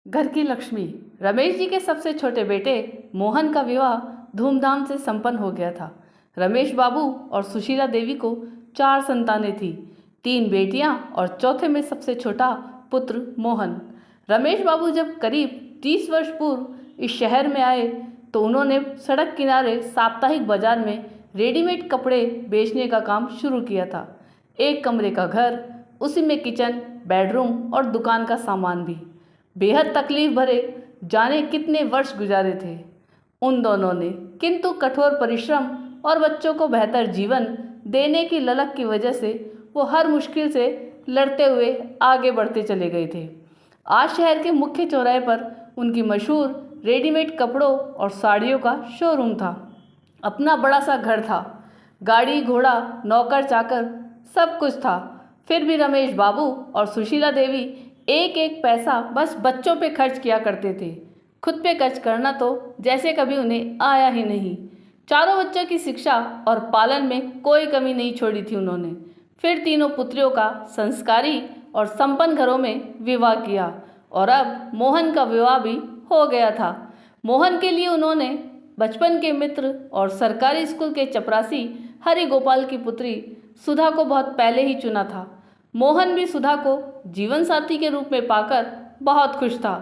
घर की लक्ष्मी। रमेश जी के सबसे छोटे बेटे मोहन का विवाह धूमधाम से संपन्न हो गया था। रमेश बाबू और सुशीला देवी को 4 संतानें थीं, 3 बेटियां और चौथे में सबसे छोटा पुत्र मोहन। रमेश बाबू जब करीब 30 वर्ष पूर्व इस शहर में आए तो उन्होंने सड़क किनारे साप्ताहिक बाजार में रेडीमेड कपड़े बेचने का काम शुरू किया था। 1 कमरे का घर, उसी में किचन, बेडरूम और दुकान का सामान भी। बेहद तकलीफ भरे जाने कितने वर्ष गुजारे थे उन दोनों ने, किंतु कठोर परिश्रम और बच्चों को बेहतर जीवन देने की ललक की वजह से वो हर मुश्किल से लड़ते हुए आगे बढ़ते चले गए थे। आज शहर के मुख्य चौराहे पर उनकी मशहूर रेडीमेड कपड़ों और साड़ियों का शोरूम था। अपना बड़ा सा घर था, गाड़ी घोड़ा, नौकर चाकर सब कुछ था। फिर भी रमेश बाबू और सुशीला देवी एक एक पैसा बस बच्चों पे खर्च किया करते थे। खुद पे खर्च करना तो जैसे कभी उन्हें आया ही नहीं। चारों बच्चों की शिक्षा और पालन में कोई कमी नहीं छोड़ी थी उन्होंने। फिर तीनों पुत्रियों का संस्कारी और संपन्न घरों में विवाह किया और अब मोहन का विवाह भी हो गया था। मोहन के लिए उन्होंने बचपन के मित्र और सरकारी स्कूल के चपरासी हरि गोपाल की पुत्री सुधा को बहुत पहले ही चुना था। मोहन भी सुधा को जीवन साथी के रूप में पाकर बहुत खुश था।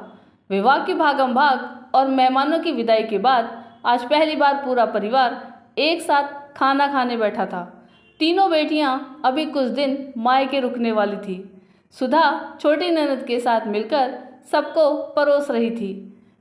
विवाह की भागम भाग और मेहमानों की विदाई के बाद आज पहली बार पूरा परिवार एक साथ खाना खाने बैठा था। तीनों बेटियां अभी कुछ दिन मायके रुकने वाली थी। सुधा छोटी ननद के साथ मिलकर सबको परोस रही थी।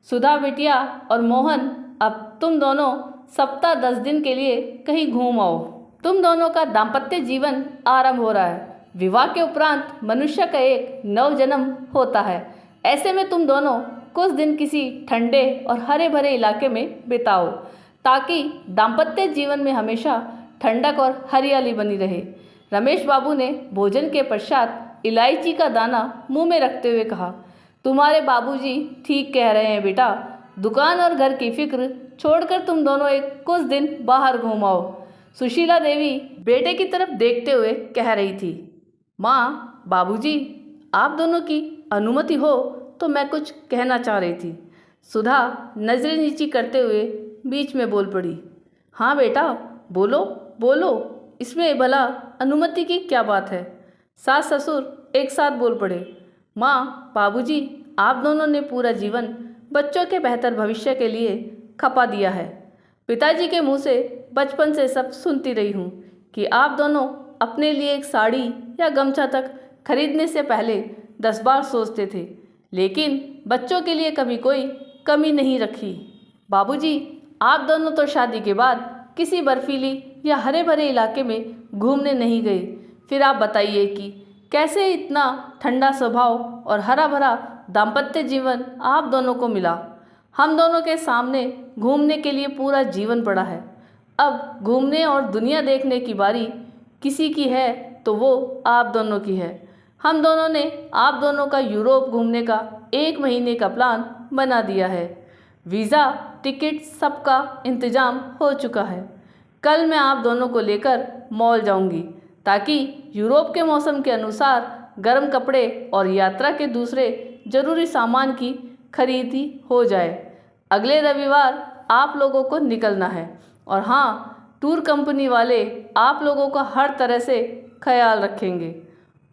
सुधा बिटिया और मोहन, अब तुम दोनों सप्ताह 10 दिन के लिए कहीं घूम आओ। तुम दोनों का दाम्पत्य जीवन आरंभ हो रहा है। विवाह के उपरांत मनुष्य का एक नव जन्म होता है। ऐसे में तुम दोनों कुछ दिन किसी ठंडे और हरे भरे इलाके में बिताओ ताकि दाम्पत्य जीवन में हमेशा ठंडक और हरियाली बनी रहे। रमेश बाबू ने भोजन के पश्चात इलायची का दाना मुंह में रखते हुए कहा, तुम्हारे बाबूजी ठीक कह रहे हैं बेटा। दुकान और घर की फिक्र छोड़कर तुम दोनों एक कुछ दिन बाहर घूम आओ। सुशीला देवी बेटे की तरफ देखते हुए कह रही थी, माँ, बाबूजी, आप दोनों की अनुमति हो तो मैं कुछ कहना चाह रही थी। सुधा नजरें नीची करते हुए बीच में बोल पड़ी, हाँ बेटा, बोलो बोलो, इसमें भला अनुमति की क्या बात है। सास ससुर एक साथ बोल पड़े, माँ, बाबूजी, आप दोनों ने पूरा जीवन बच्चों के बेहतर भविष्य के लिए खपा दिया है। पिताजी के मुँह से बचपन से सब सुनती रही हूँ कि आप दोनों अपने लिए एक साड़ी या गमछा तक खरीदने से पहले 10 बार सोचते थे, लेकिन बच्चों के लिए कभी कोई कमी नहीं रखी। बाबूजी, आप दोनों तो शादी के बाद किसी बर्फीली या हरे भरे इलाके में घूमने नहीं गए। फिर आप बताइए कि कैसे इतना ठंडा स्वभाव और हरा भरा दाम्पत्य जीवन आप दोनों को मिला। हम दोनों के सामने घूमने के लिए पूरा जीवन पड़ा है। अब घूमने और दुनिया देखने की बारी किसी की है तो वो आप दोनों की है। हम दोनों ने आप दोनों का यूरोप घूमने का 1 महीने का प्लान बना दिया है। वीज़ा, टिकट सबका इंतज़ाम हो चुका है। कल मैं आप दोनों को लेकर मॉल जाऊंगी ताकि यूरोप के मौसम के अनुसार गर्म कपड़े और यात्रा के दूसरे ज़रूरी सामान की खरीदी हो जाए। अगले रविवार आप लोगों को निकलना है और हाँ, टूर कंपनी वाले आप लोगों का हर तरह से ख्याल रखेंगे।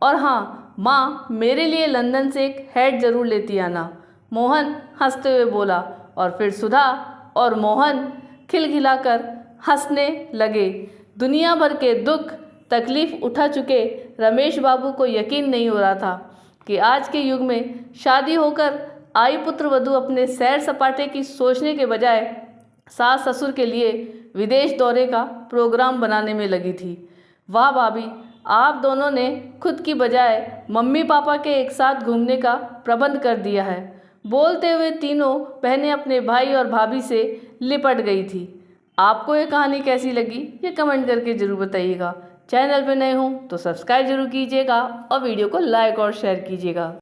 और हाँ माँ, मेरे लिए लंदन से एक हैट ज़रूर लेती आना। मोहन हंसते हुए बोला और फिर सुधा और मोहन खिलखिलाकर हंसने लगे। दुनिया भर के दुख तकलीफ उठा चुके रमेश बाबू को यकीन नहीं हो रहा था कि आज के युग में शादी होकर आई पुत्र वधू अपने सैर सपाटे की सोचने के बजाय सास ससुर के लिए विदेश दौरे का प्रोग्राम बनाने में लगी थी। वाह भाभी, आप दोनों ने खुद की बजाय मम्मी पापा के एक साथ घूमने का प्रबंध कर दिया है। बोलते हुए तीनों बहनें अपने भाई और भाभी से लिपट गई थी। आपको ये कहानी कैसी लगी ये कमेंट करके ज़रूर बताइएगा। चैनल पे नए हों तो सब्सक्राइब जरूर कीजिएगा और वीडियो को लाइक और शेयर कीजिएगा।